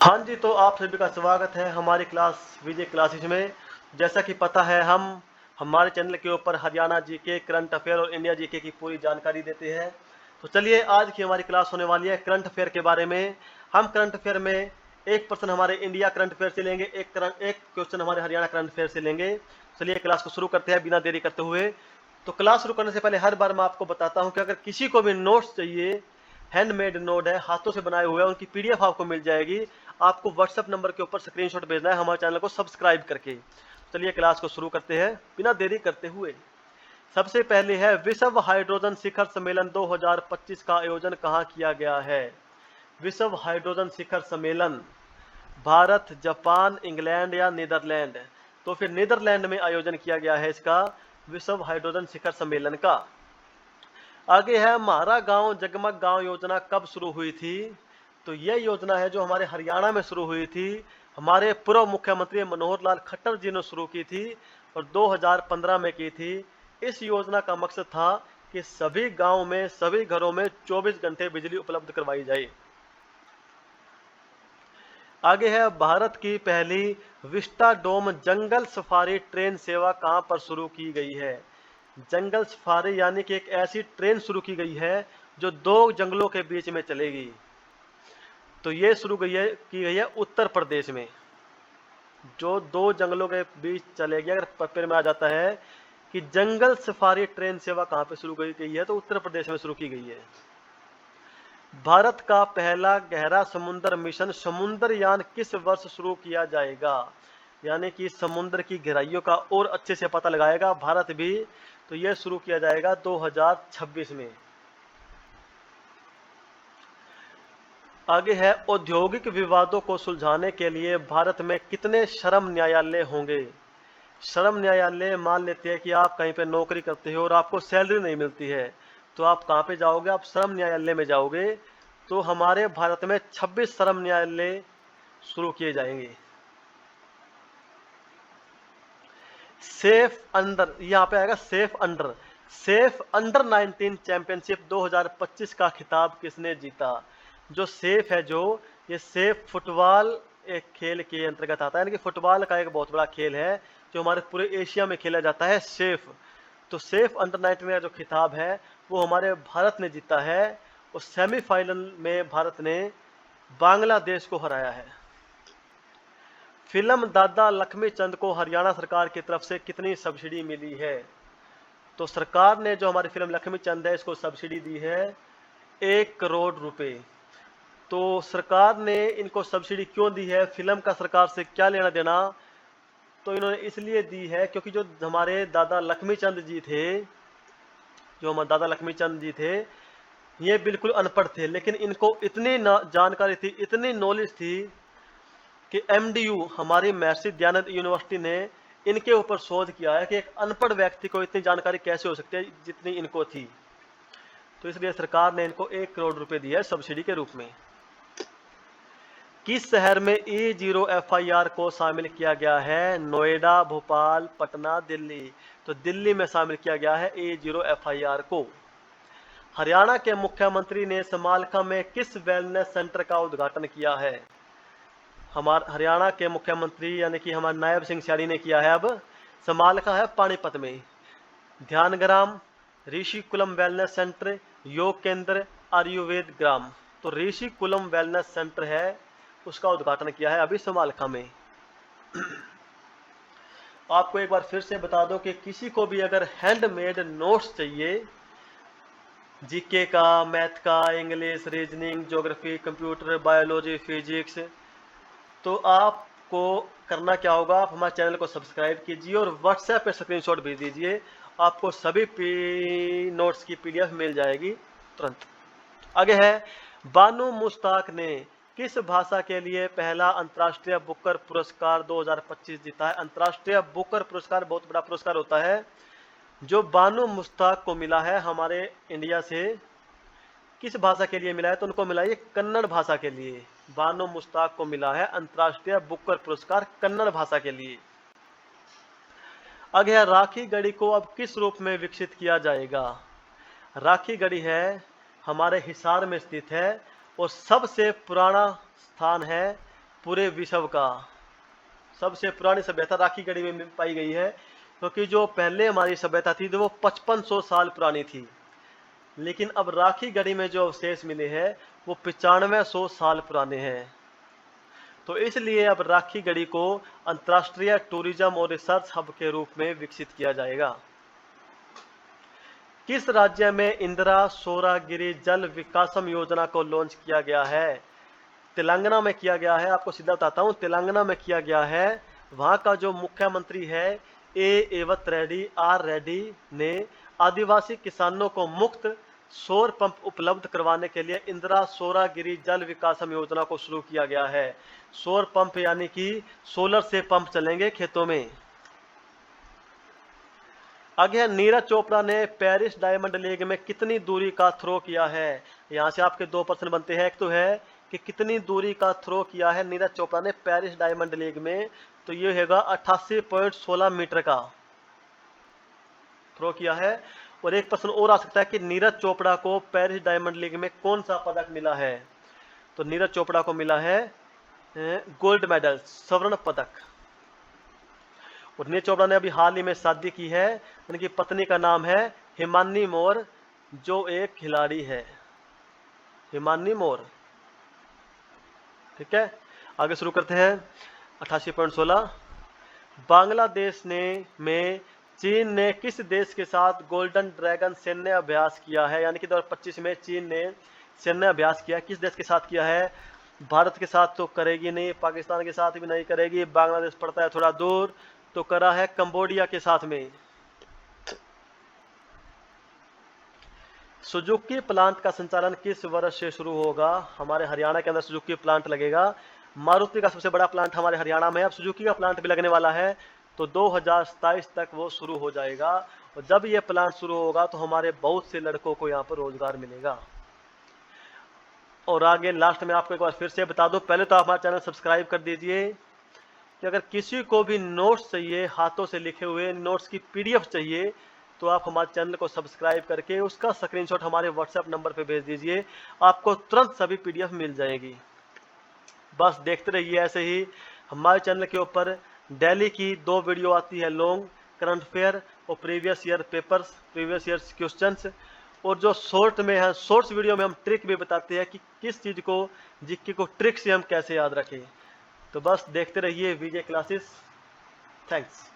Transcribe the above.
हाँ जी, तो आप सभी का स्वागत है हमारी क्लास विजय क्लासेस में। जैसा कि पता है हम हमारे चैनल के ऊपर हरियाणा जीके, करंट अफेयर और इंडिया जीके की पूरी जानकारी देते हैं। तो चलिए आज की हमारी क्लास होने वाली है करंट अफेयर के बारे में। हम करंट अफेयर में एक पर्सन हमारे इंडिया करंट अफेयर से लेंगे, एक क्वेश्चन हमारे हरियाणा करंट अफेयर से लेंगे। चलिए क्लास को शुरू करते हैं बिना देरी करते हुए। तो क्लास शुरू करने से पहले हर बार मैं आपको बताता हूँ कि अगर किसी को भी नोट्स चाहिए, हैंडमेड नोट है, हाथों से बनाए हुए हैं, उनकी पीडीएफ आपको मिल जाएगी। आपको व्हाट्सएप नंबर के ऊपर स्क्रीनशॉट भेजना है हमारे चैनल को सब्सक्राइब करके। चलिए क्लास को शुरू करते हैं बिना देरी करते हुए। सबसे पहले है विश्व हाइड्रोजन शिखर सम्मेलन 2025 का आयोजन कहाँ किया गया है। विश्व हाइड्रोजन शिखर सम्मेलन भारत, जापान, इंग्लैंड या नीदरलैंड। तो फिर नीदरलैंड में आयोजन किया गया है इसका विश्व हाइड्रोजन शिखर सम्मेलन का। आगे है हमारा गांव जगमग गांव योजना कब शुरू हुई थी। तो यह योजना है जो हमारे हरियाणा में शुरू हुई थी। हमारे पूर्व मुख्यमंत्री मनोहर लाल खट्टर जी ने शुरू की थी और 2015 में की थी। इस योजना का मकसद था कि सभी गांव में, सभी घरों में 24 घंटे बिजली उपलब्ध करवाई जाए। आगे है भारत की पहली विस्टाडोम जंगल सफारी ट्रेन सेवा कहां पर शुरू की गई है। जंगल सफारी यानी कि एक ऐसी ट्रेन शुरू की गई है जो दो जंगलों के बीच में चलेगी। तो ये शुरू की गई है उत्तर प्रदेश में, जो दो जंगलों के बीच चलेगी। अगर पेपर में आ जाता है कि जंगल सफारी ट्रेन सेवा कहाँ पे शुरू की गई है, तो उत्तर प्रदेश में शुरू की गई है। भारत का पहला गहरा समुद्र मिशन समुद्रयान किस वर्ष शुरू किया जाएगा। यानी कि समुद्र की गहराइयों का और अच्छे से पता लगाएगा भारत भी। तो यह शुरू किया जाएगा 2026 में। आगे है औद्योगिक विवादों को सुलझाने के लिए भारत में कितने श्रम न्यायालय होंगे। श्रम न्यायालय, मान लेते हैं कि आप कहीं पे नौकरी करते हो और आपको सैलरी नहीं मिलती है, तो आप कहाँ पे जाओगे, आप श्रम न्यायालय में जाओगे। तो हमारे भारत में 26 श्रम न्यायालय शुरू किए जाएंगे। सेफ अंडर, यहाँ पे आएगा सेफ अंडर 19 चैंपियनशिप 2025 का खिताब किसने जीता। जो सेफ है, जो ये सेफ फुटबॉल एक खेल के अंतर्गत आता है, यानी कि फुटबॉल का एक बहुत बड़ा खेल है जो हमारे पूरे एशिया में खेला जाता है, सेफ। तो सेफ अंडर 19 का जो खिताब है वो हमारे भारत ने जीता है और सेमीफाइनल में भारत ने बांग्लादेश को हराया है। फिल्म दादा लक्ष्मीचंद को हरियाणा सरकार की तरफ से कितनी सब्सिडी मिली है। तो सरकार ने जो हमारी फिल्म लक्ष्मीचंद है इसको सब्सिडी दी है 1 करोड़ रुपए। तो सरकार ने इनको सब्सिडी क्यों दी है, फिल्म का सरकार से क्या लेना देना। तो इन्होंने इसलिए दी है क्योंकि जो हमारे दादा लक्ष्मीचंद जी थे, जो हमारे दादा लक्ष्मीचंद जी थे, ये बिल्कुल अनपढ़ थे, लेकिन इनको इतनी जानकारी थी, इतनी नॉलेज थी कि एमडीयू हमारी महर्षि दयानंद यूनिवर्सिटी ने इनके ऊपर शोध किया है कि एक अनपढ़ व्यक्ति को इतनी जानकारी कैसे हो सकती है जितनी इनको थी। तो इसलिए सरकार ने इनको 1 करोड़ रुपए दिए है सब्सिडी के रूप में। किस शहर में E0 FIR को शामिल किया गया है। नोएडा, भोपाल, पटना, दिल्ली। तो दिल्ली में शामिल किया गया है E0 FIR को। हरियाणा के मुख्यमंत्री ने समालखा में किस वेलनेस सेंटर का उद्घाटन किया है। हमारे हरियाणा के मुख्यमंत्री यानी कि हमारे नायब सिंह सैनी ने किया है। अब समालखा है पानीपत में। ध्यानग्राम, ऋषिकुलम वेलनेस सेंटर, योग केंद्र, आयुर्वेद ग्राम। तो ऋषिकुलम वेलनेस सेंटर है, उसका उद्घाटन किया है अभी समालखा में। आपको एक बार फिर से बता दो कि किसी को भी अगर हैंडमेड नोट्स चाहिए, जीके का, मैथ का, English, reasoning, geography, computer, biology, physics, तो आपको करना क्या होगा, आप हमारे चैनल को सब्सक्राइब कीजिए और व्हाट्सएप पे स्क्रीनशॉट भेज दीजिए। आपको सभी नोट्स की पीडीएफ मिल जाएगी तुरंत। आगे है बानू मुश्ताक ने किस भाषा के लिए पहला अंतर्राष्ट्रीय बुकर पुरस्कार 2025 जीता है। अंतर्राष्ट्रीय बुकर पुरस्कार बहुत बड़ा पुरस्कार होता है जो बानू मुश्ताक को मिला है हमारे इंडिया से। किस भाषा के लिए मिला है, तो उनको मिला है कन्नड़ भाषा के लिए। बानो मुश्ताक को मिला है अंतर्राष्ट्रीय बुकर पुरस्कार कन्नड़ भाषा के लिए। आगे है राखी गढ़ी को अब किस रूप में विकसित किया जाएगा। राखी गढ़ी है हमारे हिसार में स्थित है और सबसे पुराना स्थान है पूरे विश्व का सबसे पुरानी सभ्यता राखी गढ़ी में पाई गई है, क्योंकि जो पहले हमारी सभ्यता थी वो 5500 साल पुरानी थी, लेकिन अब राखी गढ़ी में जो अवशेष मिले हैं वो 9500 साल पुराने हैं। तो इसलिए अब राखी गढ़ी को अंतर्राष्ट्रीय टूरिज्म और रिसर्च हब के रूप में विकसित किया जाएगा। किस राज्य में इंदिरा सौरागिरी जल विकासम योजना को लॉन्च किया गया है? तेलंगाना में किया गया है। आपको सीधा बताता हूँ, तेलंगाना में किया गया है। वहाँ का जो मुख्यमंत्री है एवत रेड्डी आर रेड्डी ने आदिवासी किसानों को मुफ्त सौर पंप उपलब्ध करवाने के लिए इंदिरा सौरागिरी जल विकासम योजना को शुरू किया गया है। सौर पंप यानी कि सोलर से पंप चलेंगे खेतों में। आगे नीरज चोपड़ा ने पेरिस डायमंड लीग में कितनी दूरी का थ्रो किया है? यहाँ से आपके 2 प्रश्न बनते हैं। एक तो है कि कितनी दूरी का थ्रो किया है नीरज चोपड़ा ने पेरिस डायमंड लीग में, तो ये होगा 88.16 मीटर का थ्रो किया है। और एक प्रश्न और आ सकता है कि नीरज चोपड़ा को पेरिस डायमंड लीग में कौन सा पदक मिला है? तो नीरज चोपड़ा को मिला है गोल्ड मेडल, स्वर्ण पदक। और नीरज चोपड़ा ने अभी हाल ही में शादी की है, उनकी पत्नी का नाम है हिमानी मौर्य, जो एक खिलाड़ी है, हिमानी मौर्य। ठीक है, आगे शुरू करते हैं। 88.16 बांग्लादेश में चीन ने किस देश के साथ गोल्डन ड्रैगन सैन्य अभ्यास किया है? यानी कि 2025 में चीन ने सैन्य अभ्यास किया, किस देश के साथ किया है? भारत के साथ तो करेगी नहीं, पाकिस्तान के साथ भी नहीं करेगी, बांग्लादेश पड़ता है थोड़ा दूर, तो करा है कंबोडिया के साथ में। सुजुकी प्लांट का संचालन किस वर्ष से शुरू होगा? हमारे हरियाणा के अंदर सुजुकी प्लांट लगेगा। मारुति का सबसे बड़ा प्लांट हमारे हरियाणा में, अब सुजुकी का प्लांट भी लगने वाला है, तो 2027 तक वो शुरू हो जाएगा। और जब ये प्लांट शुरू होगा तो हमारे बहुत से लड़कों को यहाँ पर रोजगार मिलेगा। और आगे लास्ट में आपको एक बार फिर से बता दूं, पहले तो आप हमारा चैनल सब्सक्राइब कर दीजिए कि अगर किसी को भी नोट्स चाहिए, हाथों से लिखे हुए नोट्स की PDF चाहिए, तो आप हमारे चैनल को सब्सक्राइब करके उसका स्क्रीनशॉट हमारे व्हाट्सएप नंबर पे भेज दीजिए, आपको तुरंत सभी PDF मिल जाएगी। बस देखते रहिए ऐसे ही। हमारे चैनल के ऊपर डेली की 2 वीडियो आती है, लॉन्ग करंट अफेयर और previous year papers, previous year questions. और जो शॉर्ट में है, शॉर्ट्स वीडियो में हम ट्रिक भी बताते हैं कि किस चीज़ को जीके को ट्रिक से हम कैसे याद रखें। तो बस देखते रहिए विजय क्लासेस। थैंक्स।